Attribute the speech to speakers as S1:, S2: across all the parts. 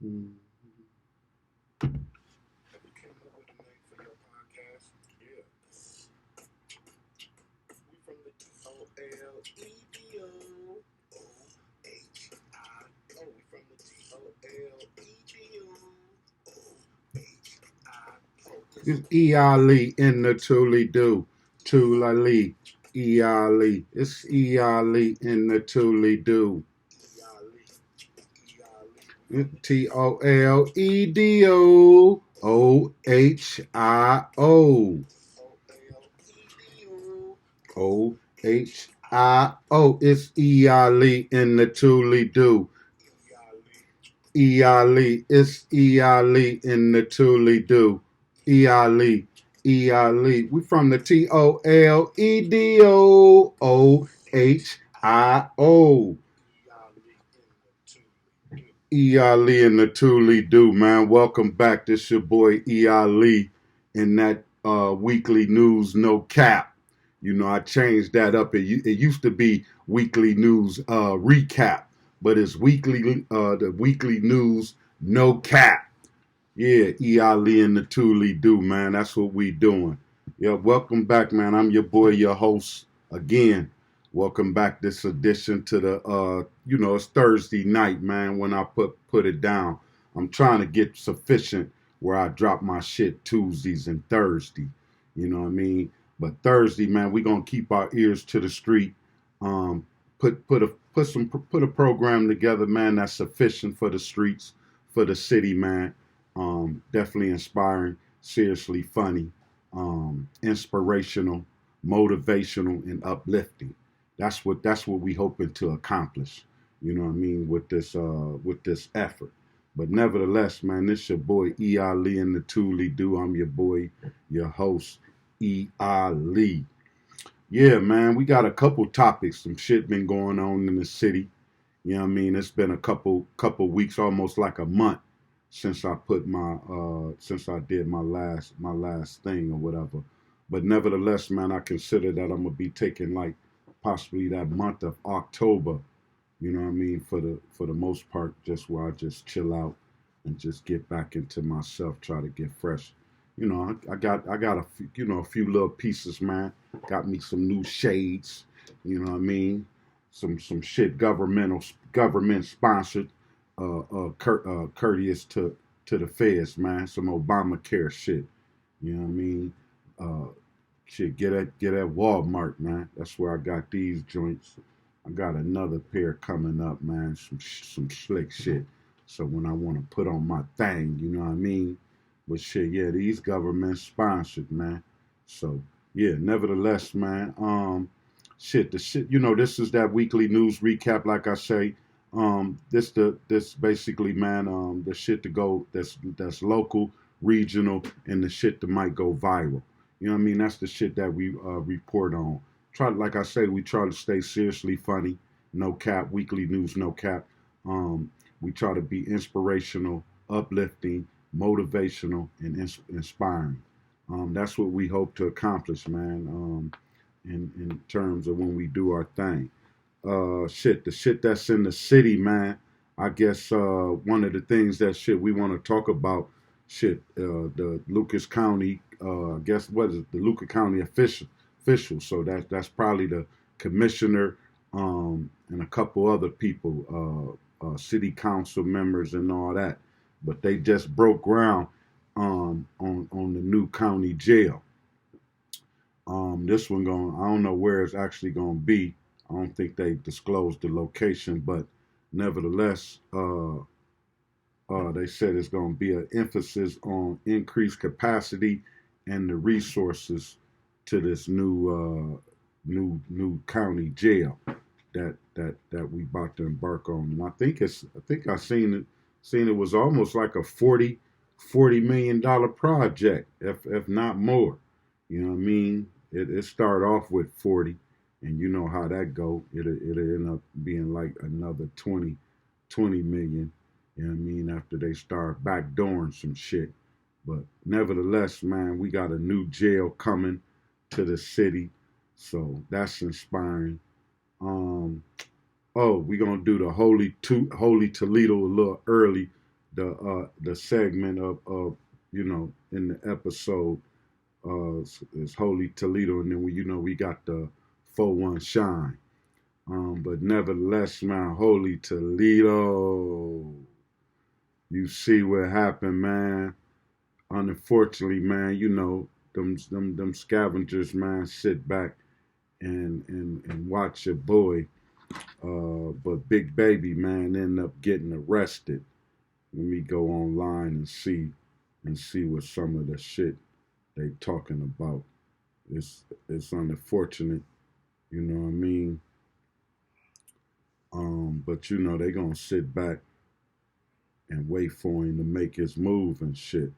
S1: Mm.
S2: Have you came up with a name for your podcast? Yeah. We from the TOLEDO. We from the TOLEDO.
S1: It's E-I-Lee in the Tule do. Tula Lee. E-I-Lee. It's E-I-Lee in the Tule do. Toledo. Ohio. Ohio. It's E-I-Lee in the Tule do. E-I-Lee. It's E-I-Lee in the Tule do. E-I-Lee. E-I-Lee. We from the Toledo. E-I-Lee and the Tule do, man. Welcome back. This your boy E-I-Lee in that weekly news no cap. You know, I changed that up. It used to be weekly news recap, but it's the weekly news no cap. Yeah, E-I-Lee and the Tule do, man. That's what we doing. Yeah, welcome back, man. I'm your boy, your host again. Welcome back this edition to the it's Thursday night, man, when I put it down. I'm trying to get sufficient where I drop my shit Tuesdays and Thursday. You know what I mean? But Thursday, man, we gonna keep our ears to the street. Um, put a program together, man, that's sufficient for the streets, for the city, man. Definitely inspiring, seriously funny, inspirational, motivational, and uplifting. That's what we hoping to accomplish. You know what I mean with this effort. But nevertheless, man, this your boy E.I. Lee and the Tule do. I'm your boy, your host, E.I. Lee. Yeah, man, we got a couple topics. Some shit been going on in the city. You know what I mean? It's been a couple weeks, almost like a month since I did my last thing or whatever. But nevertheless, man, I consider that I'm gonna be taking like possibly that month of October, you know what I mean, for the most part, just where I just chill out and just get back into myself, try to get fresh. You know, I got a few little pieces, man. Got me some new shades, you know what I mean? Some shit government sponsored, courteous to the feds, man. Some Obamacare shit, you know what I mean? Uh, Shit, get at Walmart, man. That's where I got these joints. I got another pair coming up, man. Some slick shit. So when I want to put on my thing, you know what I mean? But shit, yeah, these government sponsored, man. So yeah, nevertheless, man. The shit. This is that weekly news recap. Like I say, this basically, man. The shit to go that's local, regional, and the shit that might go viral. You know what I mean? That's the shit that we report on. Like I say, we try to stay seriously funny, no cap, weekly news, no cap. We try to be inspirational, uplifting, motivational, and inspiring. That's what we hope to accomplish, man. In terms of when we do our thing. The shit that's in the city, man. I guess one of the things that shit we want to talk about, the Lucas County, I guess what is it, the Lucas County official. So that's probably the commissioner, and a couple other people, city council members and all that. But they just broke ground on the new county jail. This one I don't know where it's actually going to be. I don't think they disclosed the location, but nevertheless, they said it's going to be an emphasis on increased capacity and the resources to this new county jail that we about to embark on. And I think I seen it was almost like a $40 million project, if not more. You know what I mean? It started off with 40, and you know how that go. It'll end up being like another 20 million. You know what I mean? After they start backdooring some shit. But nevertheless, man, we got a new jail coming to the city, so that's inspiring. Um, oh, we're gonna do the Holy Toledo a little early. the segment of in the episode is Holy Toledo, and then we got the 4-1 Shine. But nevertheless, man, Holy Toledo, you see what happened, man. Unfortunately, man, them scavengers, man, sit back and watch your boy. But Big Baby, man, end up getting arrested. Let me go online and see what some of the shit they talking about. It's unfortunate, you know what I mean? But they gonna sit back and wait for him to make his move and shit.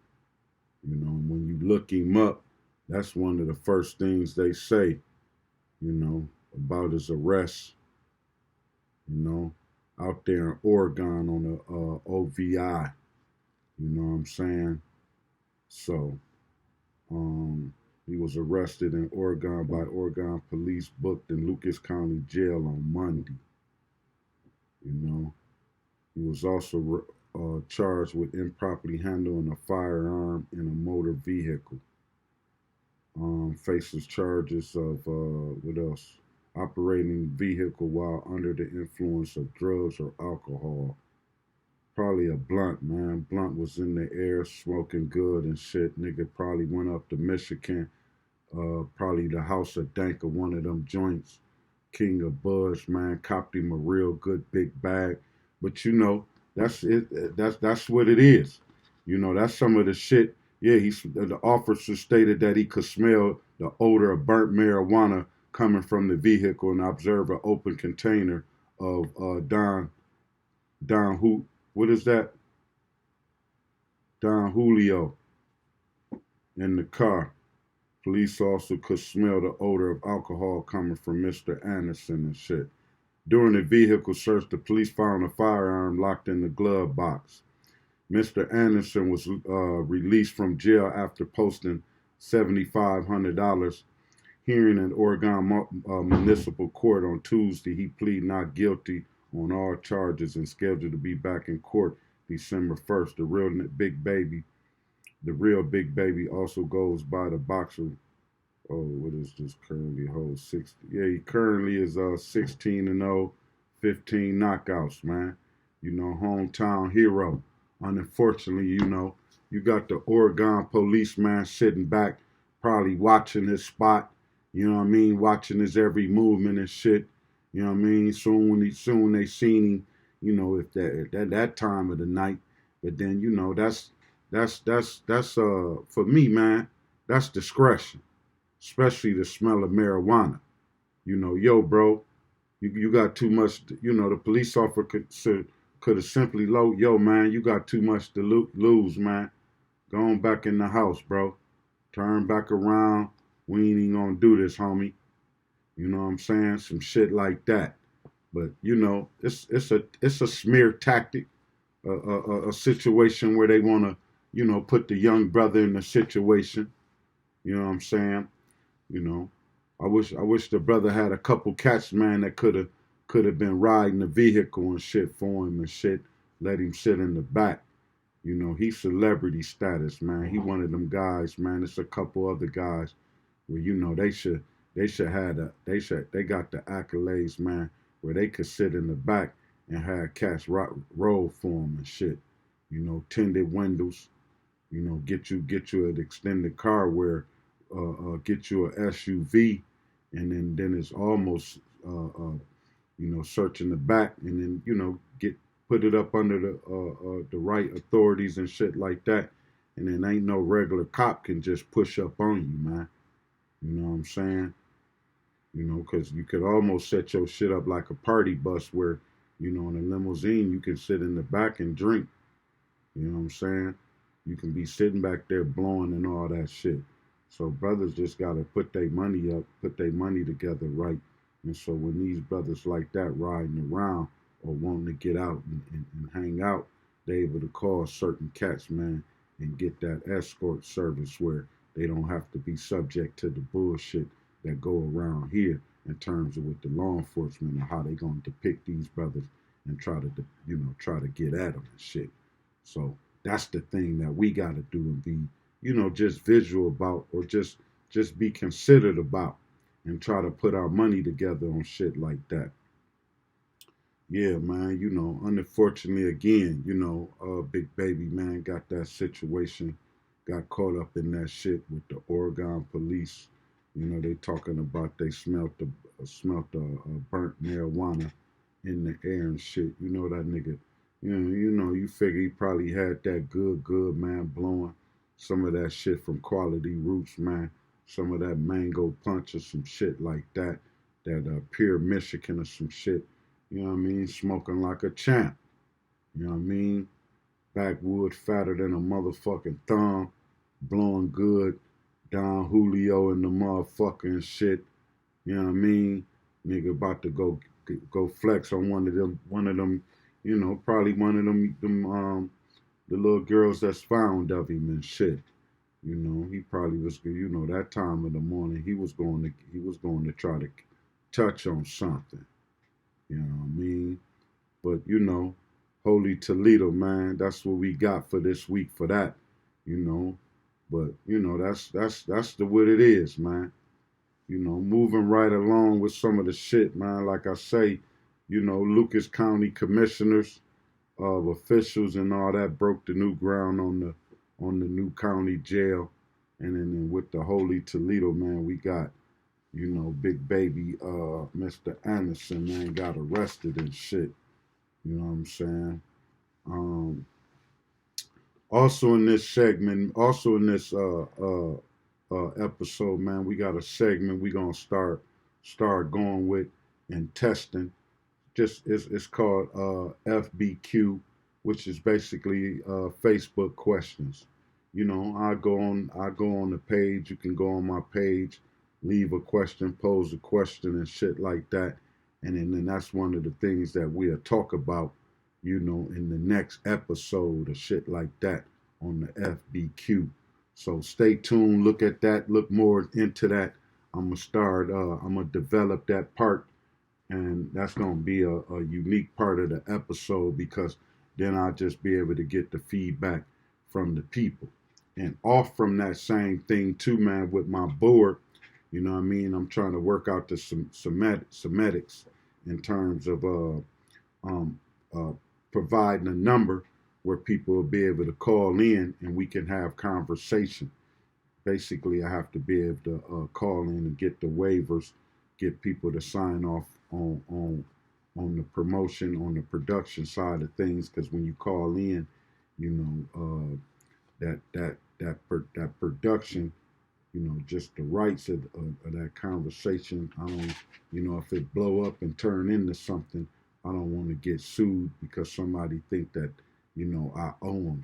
S1: When you look him up, that's one of the first things they say, about his arrest, you know, out there in Oregon on the OVI. You know what I'm saying? So, he was arrested in Oregon by Oregon police, booked in Lucas County Jail on Monday. You know, he was also charged with improperly handling a firearm in a motor vehicle. Faces charges of what else? Operating vehicle while under the influence of drugs or alcohol. Probably a blunt, man. Blunt was in the air, smoking good and shit. Nigga probably went up to Michigan, probably the house of Dank of one of them joints. King of Buzz, man, copped him a real good big bag. But that's it. That's what it is. That's some of the shit. Yeah, the officer stated that he could smell the odor of burnt marijuana coming from the vehicle and observe an open container of Don who what is that? Don Julio in the car. Police also could smell the odor of alcohol coming from Mr. Anderson and shit. During the vehicle search, the police found a firearm locked in the glove box. Mr. Anderson was released from jail after posting $7,500. Hearing in Oregon Municipal Court on Tuesday, he pleaded not guilty on all charges and scheduled to be back in court December 1st. The real Big Baby also goes by the boxer. Oh, what is this currently holds 60? Yeah, he currently is 16-0, 15 knockouts, man. Hometown hero. Unfortunately, you got the Oregon policeman sitting back, probably watching his spot. You know what I mean? Watching his every movement and shit. You know what I mean? Soon they seen him. If that time of the night. But then that's for me, man. That's discretion, especially the smell of marijuana. Yo, bro, you got too much. The police officer could have simply yo, man, you got too much to lose, man. Go on back in the house, bro. Turn back around. We ain't even gonna do this, homie. You know what I'm saying? Some shit like that. But it's a smear tactic, a situation where they wanna put the young brother in a situation. You know what I'm saying? You know, I wish the brother had a couple cats, man, that could have been riding the vehicle and shit for him and shit. Let him sit in the back. He's celebrity status, man. He one of them guys, man. It's a couple other guys where they got the accolades, man, where they could sit in the back and have cats roll for them and shit. Tinted windows. Get you an extended car where get you an SUV, and then it's almost searching the back, and then get put it up under the right authorities and shit like that, and then ain't no regular cop can just push up on you, man. You know what I'm saying? Because you could almost set your shit up like a party bus where, in a limousine, you can sit in the back and drink. You know what I'm saying? You can be sitting back there blowing and all that shit. So brothers just gotta put their money up, put their money together right. And so when these brothers like that riding around or wanting to get out and hang out, they able to call certain cats, man, and get that escort service where they don't have to be subject to the bullshit that go around here in terms of with the law enforcement and how they gonna depict these brothers and try to get at them and shit. So that's the thing that we got to do and be, just visual about, or just be considered about, and try to put our money together on shit like that. Yeah, man, unfortunately, again, Big Baby, man, got that situation, got caught up in that shit with the Oregon police. They talking about they smelt the burnt marijuana in the air and shit. That nigga, you figure he probably had that good, man, blowing some of that shit from Quality Roots, man. Some of that Mango Punch or some shit like that. That Pure Michigan or some shit. You know what I mean? Smoking like a champ. You know what I mean? Backwood fatter than a motherfucking thumb. Blowing good. Don Julio and the motherfucking shit. You know what I mean? Nigga about to go flex on one of them, probably one of them the little girls that's found of him and shit. He probably was, that time of the morning he was going to try to touch on something. You know what I mean? But Holy Toledo, man, that's what we got for this week for that. You know, but that's the what it is, man. Moving right along with some of the shit, man. Like I say, Lucas County commissioners of officials and all that broke the new ground on the new county jail, and then with the Holy Toledo, man, we got Big Baby, Mr. Anderson, man, got arrested and shit. You know what I'm saying? Um, Also in this segment, also in this episode, man, we got a segment we gonna start going with and testing. Just it's called FBQ, which is basically Facebook questions. I go on the page. You can go on my page, leave a question, pose a question, and shit like that. And then that's one of the things that we'll talk about, in the next episode or shit like that on the FBQ. So stay tuned. Look at that. Look more into that. I'm gonna start. I'm gonna develop that part, and that's gonna be a unique part of the episode because then I'll just be able to get the feedback from the people. And off from that same thing too, man, with my board, what I mean? I'm trying to work out the semetics in terms of um, uh, providing a number where people will be able to call in and we can have conversation. Basically, I have to be able to call in and get the waivers, get people to sign off on the promotion, on the production side of things. Because when you call in, you know that production, just the rights of that conversation. I don't, if it blow up and turn into something, I don't want to get sued because somebody think that, I owe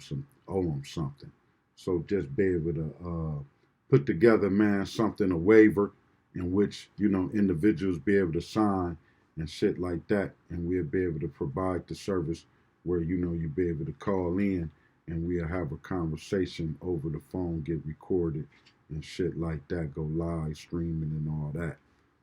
S1: them something. So just be able to put together, man, something, a waiver in which, individuals be able to sign and shit like that. And we'll be able to provide the service where, you be able to call in and we'll have a conversation over the phone, get recorded and shit like that, go live streaming and all that.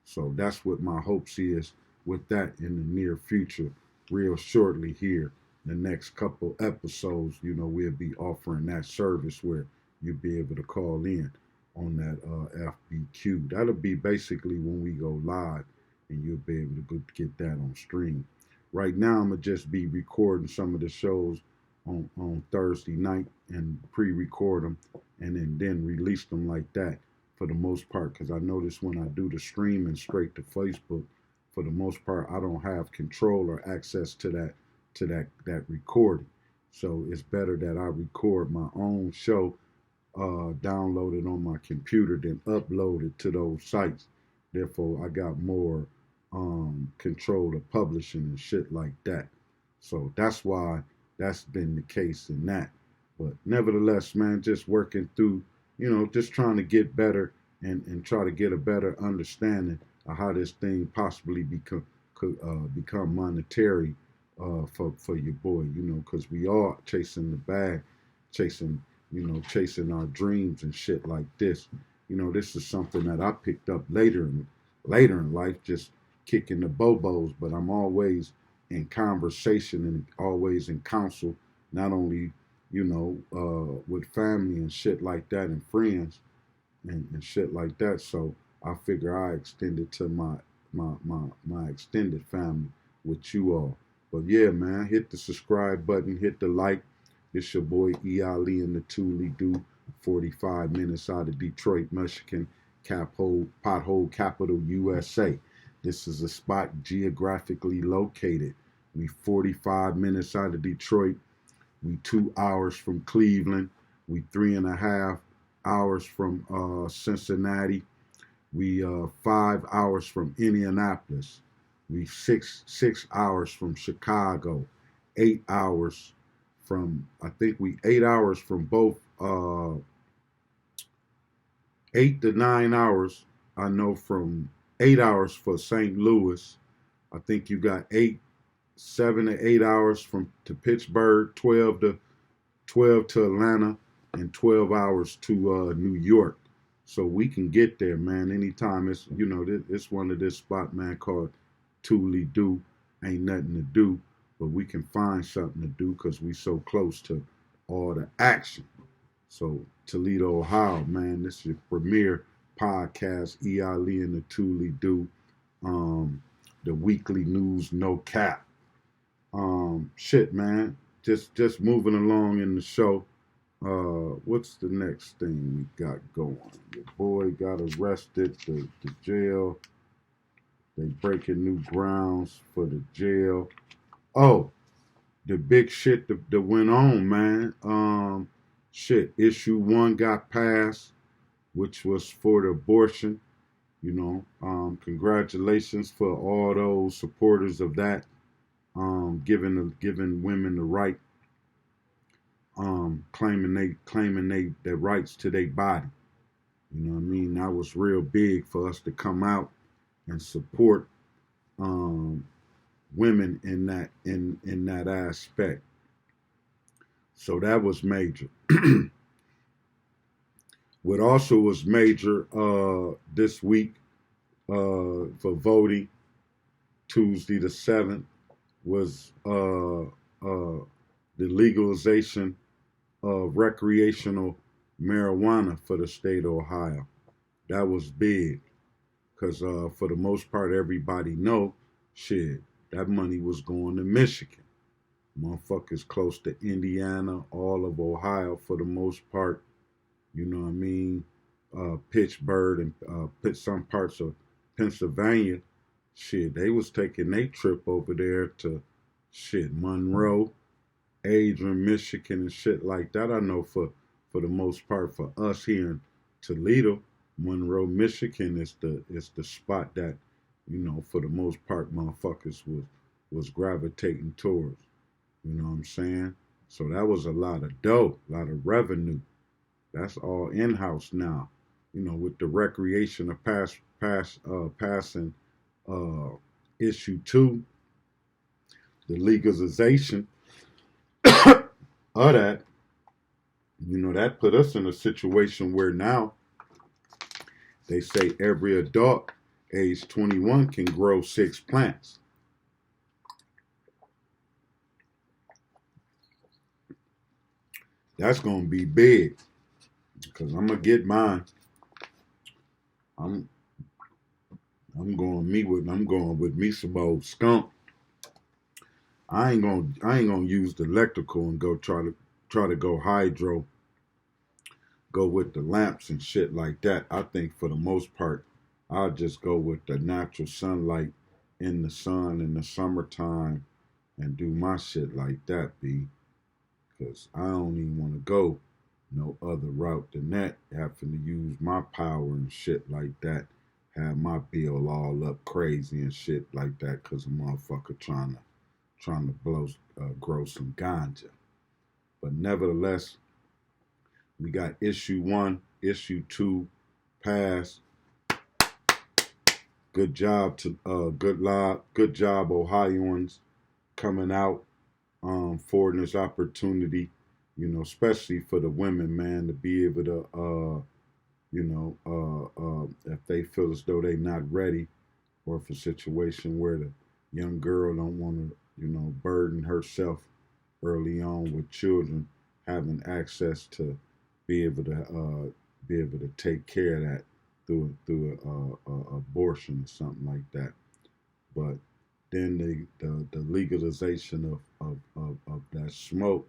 S1: So that's what my hopes is with that in the near future, real shortly here. The next couple episodes, we'll be offering that service where you'll be able to call in on that FBQ. That'll be basically when we go live and you'll be able to get that on stream. Right now, I'm going to just be recording some of the shows on Thursday night and pre-record them and then release them like that for the most part, because I notice when I do the streaming straight to Facebook, for the most part I don't have control or access to that recording. So it's better that I record my own show, download it on my computer, then upload it to those sites. Therefore I got more control of publishing and shit like that. So that's why that's been the case in that. But nevertheless, man, just working through, just trying to get better and try to get a better understanding of how this thing possibly could become monetary for your boy, because we are chasing the bag, chasing, chasing our dreams and shit like this. This is something that I picked up later in life, just kicking the bobos, but I'm always in conversation and always in counsel, not only with family and shit like that and friends and shit like that. So I figure I extend it to my extended family with you all. But yeah, man, hit the subscribe button, hit the like. It's your boy E. Ali and the Thule Do, 45 minutes out of Detroit, Michigan, pothole capital USA. This is a spot geographically located. We 45 minutes out of Detroit. We 2 hours from Cleveland. We 3.5 hours from Cincinnati. We 5 hours from Indianapolis. We six hours from Chicago. 8 hours from I think we 8 hours from both 8 to 9 hours. I know from 8 hours for St. Louis. I think you got 7 to 8 hours from to Pittsburgh, 12 to Atlanta, and 12 hours to New York. So we can get there, man. Anytime it's one of this spot, man, called Thule Do. Ain't nothing to do, but we can find something to do because we so close to all the action. So Toledo, Ohio, man, this is your premier podcast, E. Ali and the Thule Do. The weekly news, no cap. Shit, man. Just moving along in the show. What's the next thing we got going? Your boy got arrested. The jail. They breaking new grounds for the jail. Oh, the big shit that went on, man. Shit. Issue 1 got passed, which was for the abortion. Congratulations for all those supporters of that. Giving women the right, claiming their rights to their body. You know what I mean? That was real big for us to come out and support women in that aspect. So that was major. What also was major this week for voting, Tuesday the 7th, was the legalization of recreational marijuana for the state of Ohio. That was big because for the most part, everybody know, shit, that money was going to Michigan. Motherfuckers close to Indiana, all of Ohio for the most part. You know what I mean? Pittsburgh and some parts of Pennsylvania. Shit, they was taking their trip over there to shit Monroe, Adrian, Michigan, and shit like that. I know for the most part for us here in Toledo, Monroe, Michigan is the spot that for the most part motherfuckers was gravitating towards. You know what I'm saying? So that was a lot of dough, a lot of revenue. That's all in house now. With the recreation of passing issue 2, the legalization of that, that put us in a situation where now they say every adult age 21 can grow 6 plants. That's gonna be big because I'm gonna get mine. I'm going with me some old skunk. I ain't gonna use the electrical and go try to go hydro, go with the lamps and shit like that. I think for the most part, I'll just go with the natural sunlight in the sun in the summertime and do my shit like that, B. Because I don't even want to go no other route than that, having to use my power and shit like that, have my bill all up crazy and shit like that because a motherfucker trying to grow some ganja. But nevertheless, we got issue 1, issue 2 passed. Good job to good job Ohioans coming out for this opportunity. Especially for the women, man, to be able to if they feel as though they not ready, or if a situation where the young girl don't want to burden herself early on with children, having access to be able to take care of that through a abortion or something like that. But then the legalization of that smoke.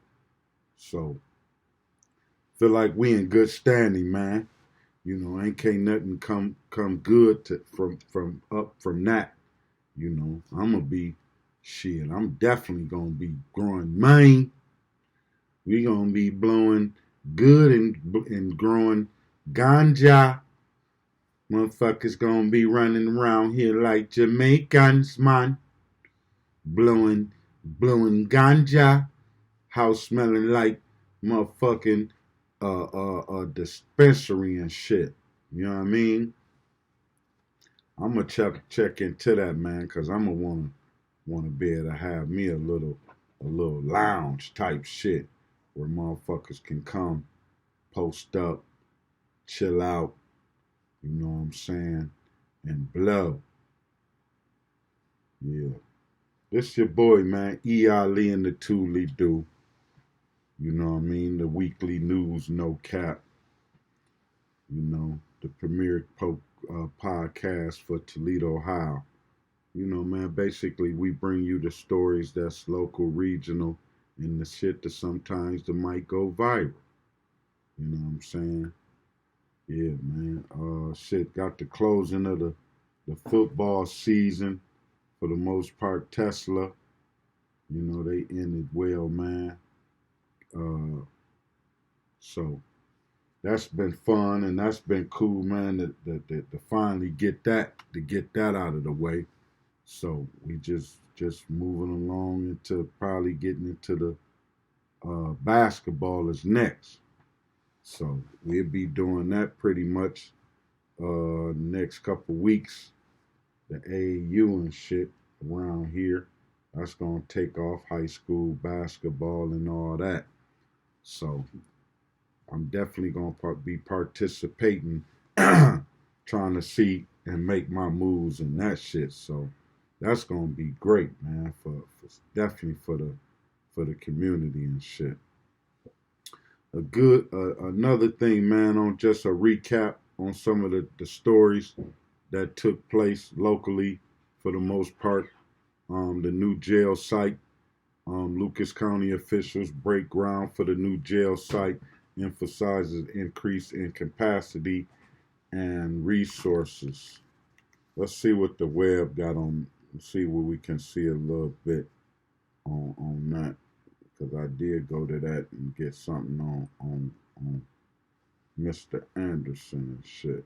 S1: So feel like we in good standing, man. You know, ain't can't nothing come good from that. You know, I'm gonna be shit. I'm definitely gonna be growing mine. We gonna be blowing good and growing ganja. Motherfuckers gonna be running around here like Jamaicans, man. Blowing ganja. House smelling like motherfucking dispensary and shit. You know what I mean? I'm gonna check into that, man, cause I'm gonna wanna be able to have me a little lounge type shit where motherfuckers can come, post up, chill out, you know what I'm saying, and blow. Yeah. This your boy, man, E. Ali and the Thule Do. You know what I mean? The weekly news, no cap. You know, the premier podcast for Toledo, Ohio. You know, man, basically we bring you the stories that's local, regional, and the shit that sometimes that might go viral. You know what I'm saying? Yeah, man. Shit, got the closing of the football season for the most part. Tesla, you know, they ended well, man. Uh, so that's been fun and that's been cool, man. To finally get that out of the way. So we just moving along into probably getting into the basketball is next. So we'll be doing that pretty much next couple weeks. The AAU and shit around here. That's gonna take off high school basketball and all that. So I'm definitely gonna be participating, trying to see and make my moves and that shit. So that's gonna be great, man. For definitely for the community and shit. A good another thing, man. On just a recap on some of the stories that took place locally, for the most part. The new jail site. Lucas County officials break ground for the new jail site, emphasizes increase in capacity and resources. Let's see what the web got on. See what we can see a little bit on that, because I did go to that and get something on Mr. Anderson and shit.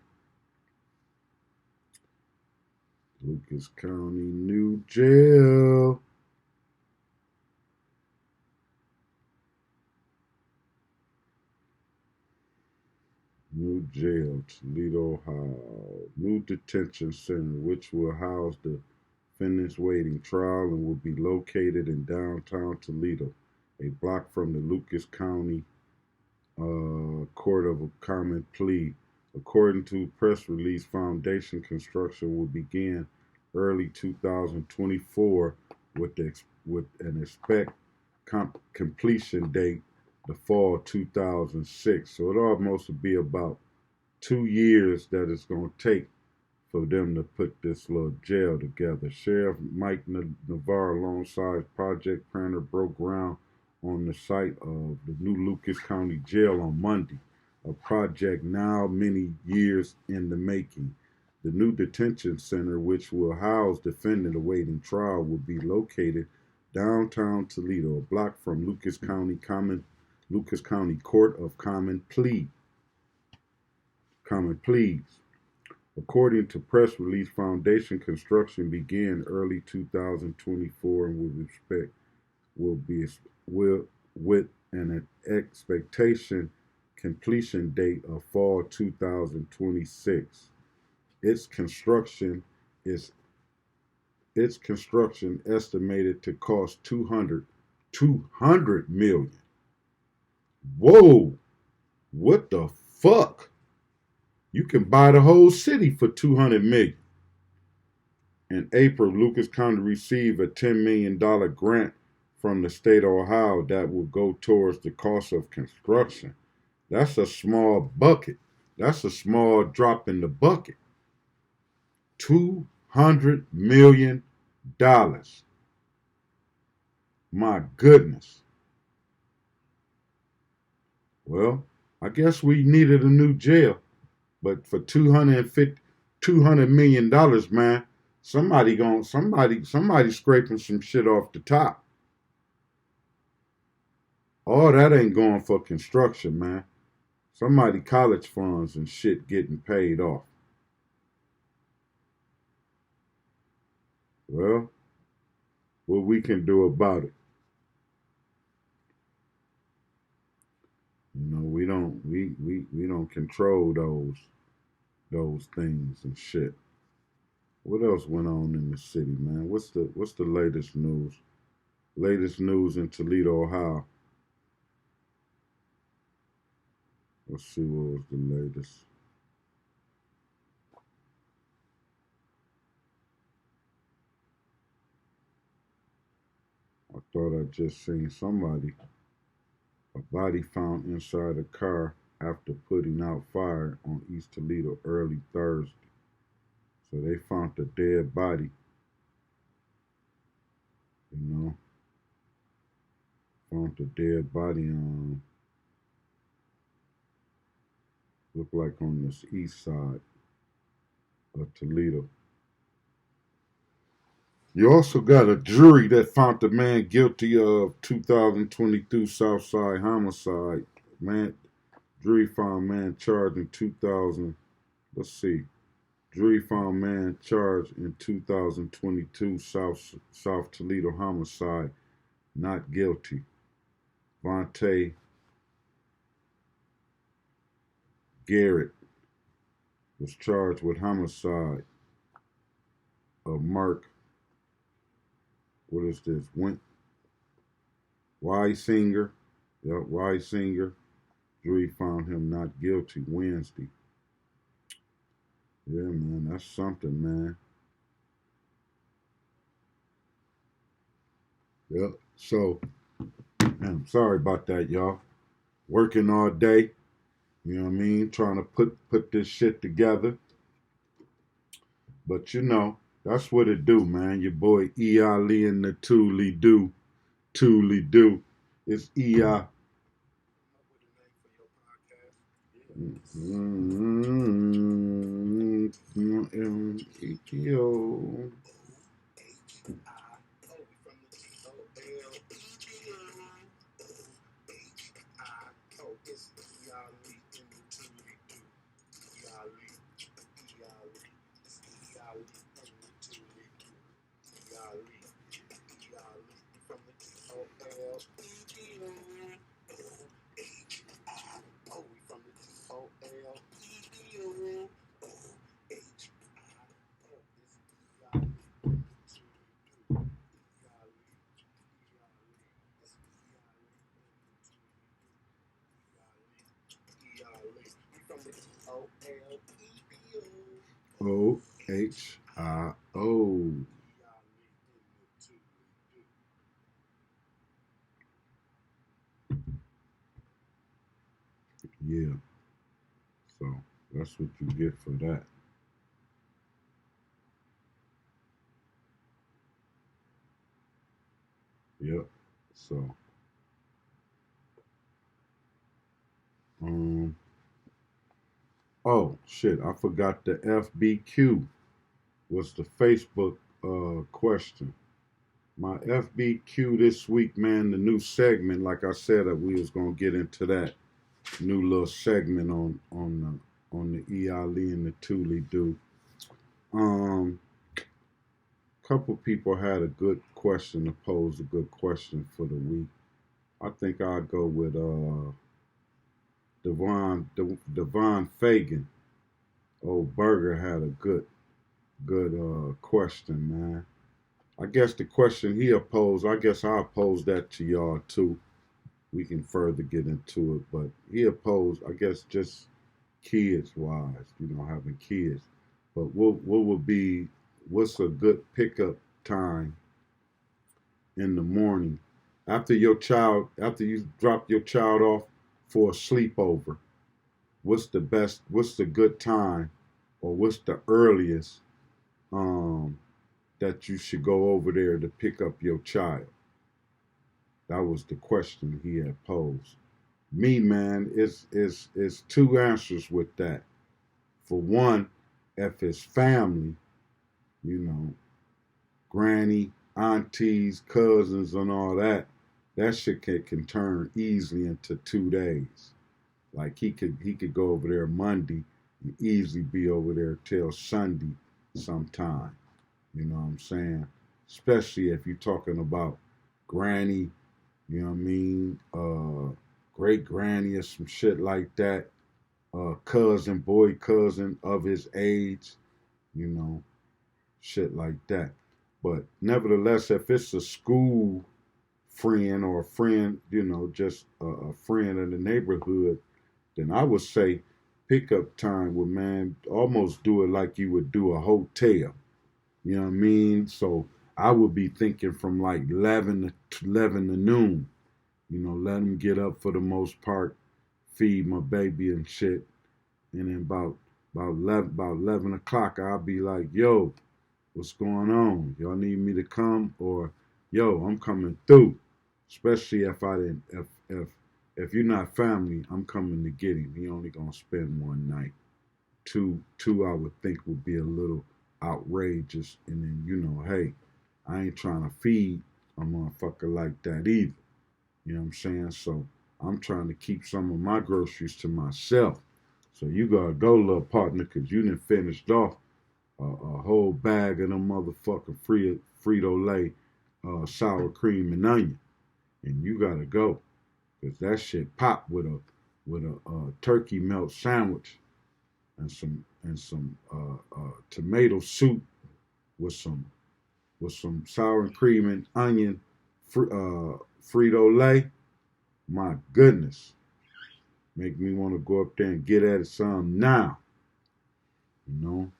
S1: Lucas County new jail. New jail, Toledo, Ohio. New detention center, which will house the defendants waiting trial and will be located in downtown Toledo, a block from the Lucas County Court of Common Pleas. According to press release, foundation construction will begin early 2024 with an expect completion date the fall 2006. So it almost will be about 2 years that it's going to take for them to put this little jail together. Sheriff Mike Navarre, alongside project planner, broke ground on the site of the new Lucas County Jail on Monday, a project now many years in the making. The new detention center, which will house defendants awaiting trial, will be located downtown Toledo, a block from Lucas County Court of Common Pleas. According to press release, foundation construction began early 2024 and will with an expectation completion date of fall 2026. Its construction is its construction estimated to cost 200 million. Whoa, what the fuck? You can buy the whole city for 200 million. In April, Lucas County received a $10 million grant from the state of Ohio that will go towards the cost of construction. That's a small bucket. That's a small drop in the bucket. $200 million. My goodness. Well, I guess we needed a new jail, but for $200 million, man, somebody scraping some shit off the top. All that ain't going for construction, man. Somebody college funds and shit getting paid off. Well, what we can do about it? We don't control those things and shit. What else went on in the city, man? What's the latest news? Latest news in Toledo, Ohio. Let's see what was the latest. I thought I just seen somebody. A body found inside a car after putting out fire on East Toledo early Thursday. So they found a dead body, you know. Found a dead body on, looked like on this east side of Toledo. You also got a jury that found the man guilty of 2022 Southside homicide. Man, jury found man charged in 2000. Let's see. Jury found man charged in 2022 South Toledo homicide not guilty. Vontae Garrett was charged with homicide of Mark. What is this? Weisinger. Yep, Weisinger. Jury found him not guilty Wednesday. Yeah, man, that's something, man. Yep. So, I'm sorry about that, y'all. Working all day. You know what I mean? Trying to put this shit together. But that's what it do, man. Your boy E. Ali and the Tooly Do. Tooly Do. It's E. I. OHIO. Yeah. So that's what you get for that. Yep. So um oh shit, I forgot the FBQ was the Facebook question. My FBQ this week, man, the new segment, like I said, we was gonna get into that new little segment on the EILE and the Tooly Do. Um, couple people had a good question to pose, a good question for the week. I think I'll go with Devon Fagan. Old Burger had a good question, man. I guess the question he posed, I guess I'll pose that to y'all too. We can further get into it, but he opposed, I guess, just kids wise, having kids. But what would be what's a good pickup time in the morning after you drop your child off for a sleepover, what's the good time, or what's the earliest um that you should go over there to pick up your child? That was the question he had posed. Me, man, is two answers with that. For one, if it's family, you know, granny, aunties, cousins, and all that, that shit can turn easily into 2 days. Like he could go over there Monday and easily be over there till Sunday sometime. You know what I'm saying? Especially if you're talking about granny, you know what I mean? Great granny or some shit like that. Cousin, boy cousin of his age, you know, shit like that. But nevertheless, if it's a school friend or a friend, you know, just a friend in the neighborhood, then I would say pickup time would, man, almost do it like you would do a hotel. You know what I mean? So I would be thinking from like 11 to noon. You know, let them get up for the most part, feed my baby and shit, and then about 11 o'clock, I'll be like, yo, what's going on? Y'all need me to come, or yo, I'm coming through. Especially if I didn't, if you're not family, I'm coming to get him. He only gonna spend one night. Two, I would think would be a little outrageous. And then hey, I ain't trying to feed a motherfucker like that either. You know what I'm saying? So I'm trying to keep some of my groceries to myself. So you gotta go, little partner, cause you done finished off a whole bag of them motherfucking Frito Lay sour cream and onion, and you gotta go, cause that shit pop with a turkey melt sandwich and some tomato soup with some sour cream and onion Frito Lay. My goodness, make me want to go up there and get at it some now, you know.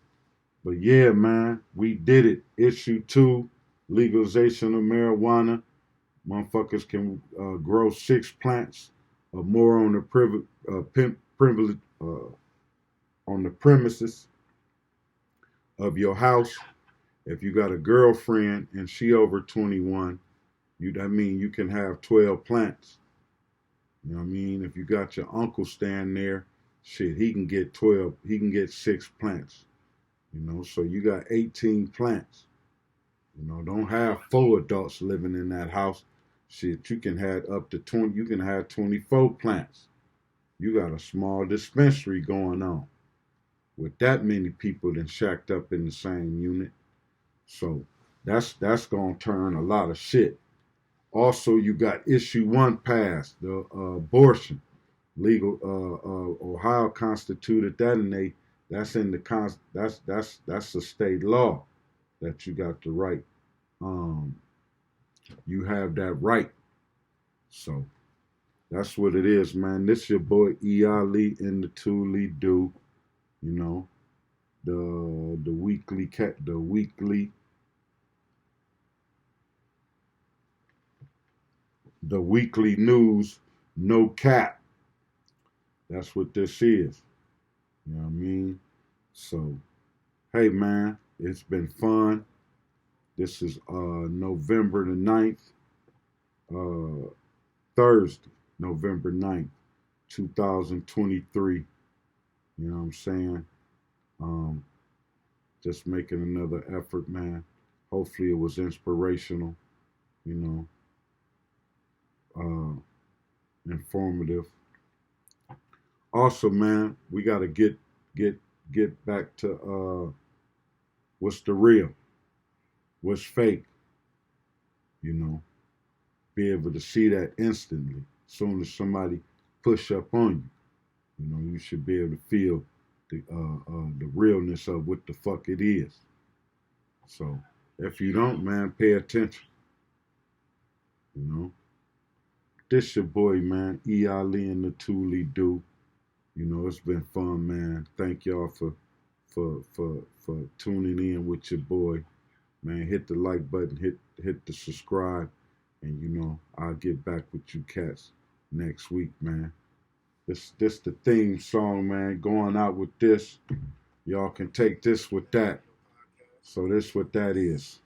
S1: But yeah, man, we did it. Issue 2, legalization of marijuana. Motherfuckers can grow 6 plants or more on the privilege on the premises of your house. If you got a girlfriend and she over 21, that mean you can have 12 plants. You know what I mean? If you got your uncle stand there, shit, he can get 12. He can get 6 plants. You know, so you got 18 plants. You know, don't have 4 adults living in that house. Shit, you can have up to 20. You can have 24 plants. You got a small dispensary going on with that many people then shacked up in the same unit. So that's gonna turn a lot of shit. Also, you got issue 1 passed, the abortion legal. Ohio constituted that, and that's in the that's a state law that you got the right. Um, you have that right. So that's what it is, man. This your boy E. Ali in the Thule Do. You know, the weekly the weekly news, no cap. That's what this is. You know what I mean? So, hey man, it's been fun. This is November the 9th, uh, Thursday, November 9th, 2023. You know what I'm saying? Um, just making another effort, man. Hopefully it was inspirational, you know, informative. Also, man, we gotta get back to what's the real, what's fake, you know. Be able to see that instantly. As soon as somebody push up on you, you know, you should be able to feel the realness of what the fuck it is. So if you don't, man, pay attention. You know, this your boy, man, E. Ali and the Thule Do. You know, it's been fun, man. Thank y'all for tuning in with your boy, man. Hit the like button, hit the subscribe, And I'll get back with you cats next week, man. This the theme song, man. Going out with this. Y'all can take this with that. So this what that is.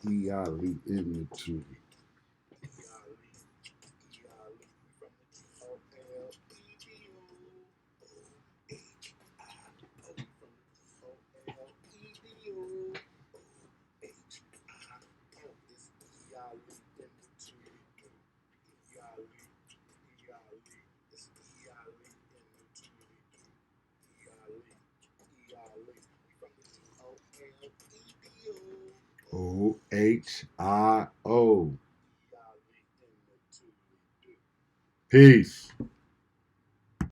S1: Eali in the tube. OHIO. Peace.